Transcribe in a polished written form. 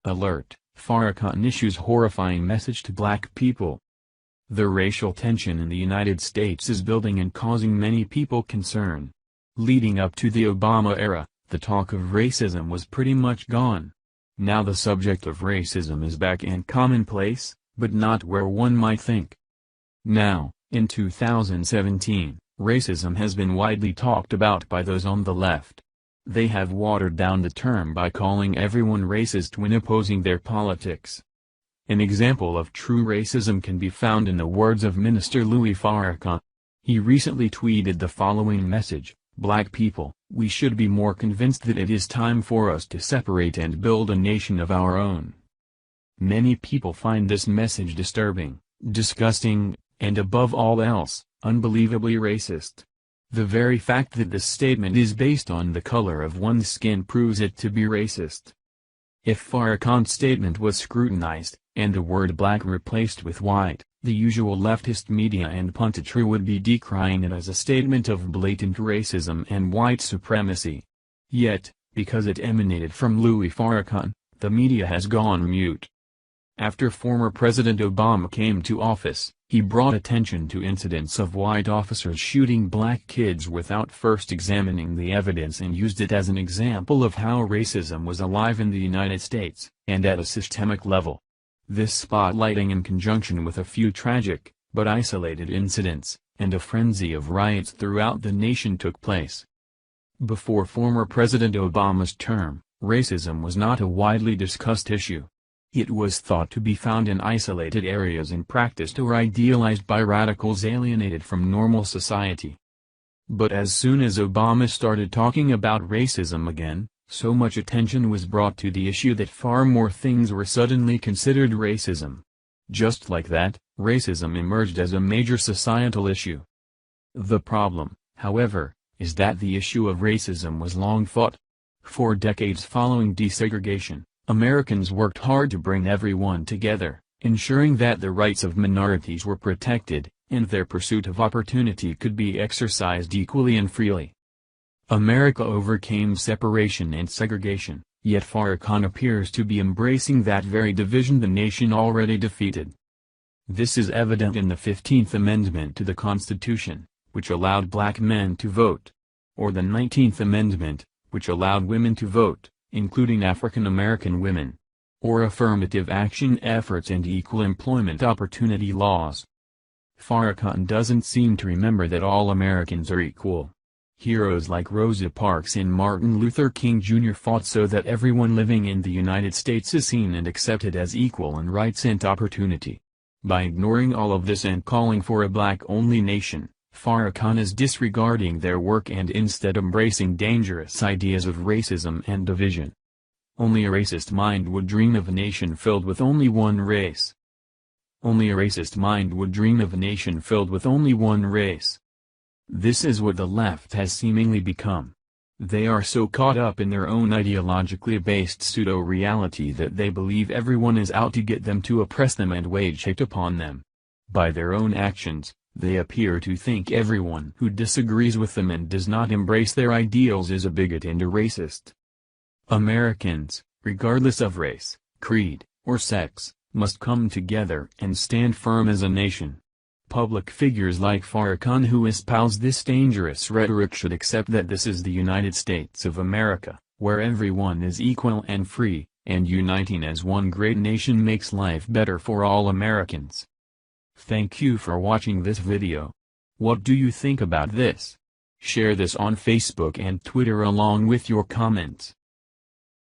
Alert, Farrakhan issues horrifying message to black people. The racial tension in the United States is building and causing many people concern. Leading up to the Obama era, the talk of racism was pretty much gone. Now the subject of racism is back and commonplace, but not where one might think. Now, in 2017, racism has been widely talked about by those on the left. They have watered down the term by calling everyone racist when opposing their politics. An example of true racism can be found in the words of Minister Louis Farrakhan. He recently tweeted the following message: "Black people, we should be more convinced that it is time for us to separate and build a nation of our own." Many people find this message disturbing, disgusting, and above all else, unbelievably racist. The very fact that this statement is based on the color of one's skin proves it to be racist. If Farrakhan's statement was scrutinized, and the word black replaced with white, the usual leftist media and punditry would be decrying it as a statement of blatant racism and white supremacy. Yet, because it emanated from Louis Farrakhan, the media has gone mute. After former President Obama came to office, he brought attention to incidents of white officers shooting black kids without first examining the evidence and used it as an example of how racism was alive in the United States, and at a systemic level. This spotlighting in conjunction with a few tragic, but isolated incidents, and a frenzy of riots throughout the nation took place. Before former President Obama's term, racism was not a widely discussed issue. It was thought to be found in isolated areas and practiced or idealized by radicals alienated from normal society. But as soon as Obama started talking about racism again, so much attention was brought to the issue that far more things were suddenly considered racism. Just like that, racism emerged as a major societal issue. The problem, however, is that the issue of racism was long fought. For decades following desegregation, Americans worked hard to bring everyone together, ensuring that the rights of minorities were protected, and their pursuit of opportunity could be exercised equally and freely. America overcame separation and segregation, yet Farrakhan appears to be embracing that very division the nation already defeated. This is evident in the 15th Amendment to the Constitution, which allowed black men to vote, or the 19th Amendment, which allowed women to vote, including African American women, or affirmative action efforts and equal employment opportunity laws. Farrakhan doesn't seem to remember that all Americans are equal. Heroes like Rosa Parks and Martin Luther King Jr. fought so that everyone living in the United States is seen and accepted as equal in rights and opportunity. By ignoring all of this and calling for a black-only nation, Farrakhan is disregarding their work and instead embracing dangerous ideas of racism and division. Only a racist mind would dream of a nation filled with only one race. Only a racist mind would dream of a nation filled with only one race. This is what the left has seemingly become. They are so caught up in their own ideologically based pseudo-reality that they believe everyone is out to get them, to oppress them and wage hate upon them. By their own actions, they appear to think everyone who disagrees with them and does not embrace their ideals is a bigot and a racist. Americans, regardless of race, creed, or sex, must come together and stand firm as a nation. Public figures like Farrakhan who espouse this dangerous rhetoric should accept that this is the United States of America, where everyone is equal and free, and uniting as one great nation makes life better for all Americans. Thank you for watching this video. What do you think about this? Share this on Facebook and Twitter along with your comments.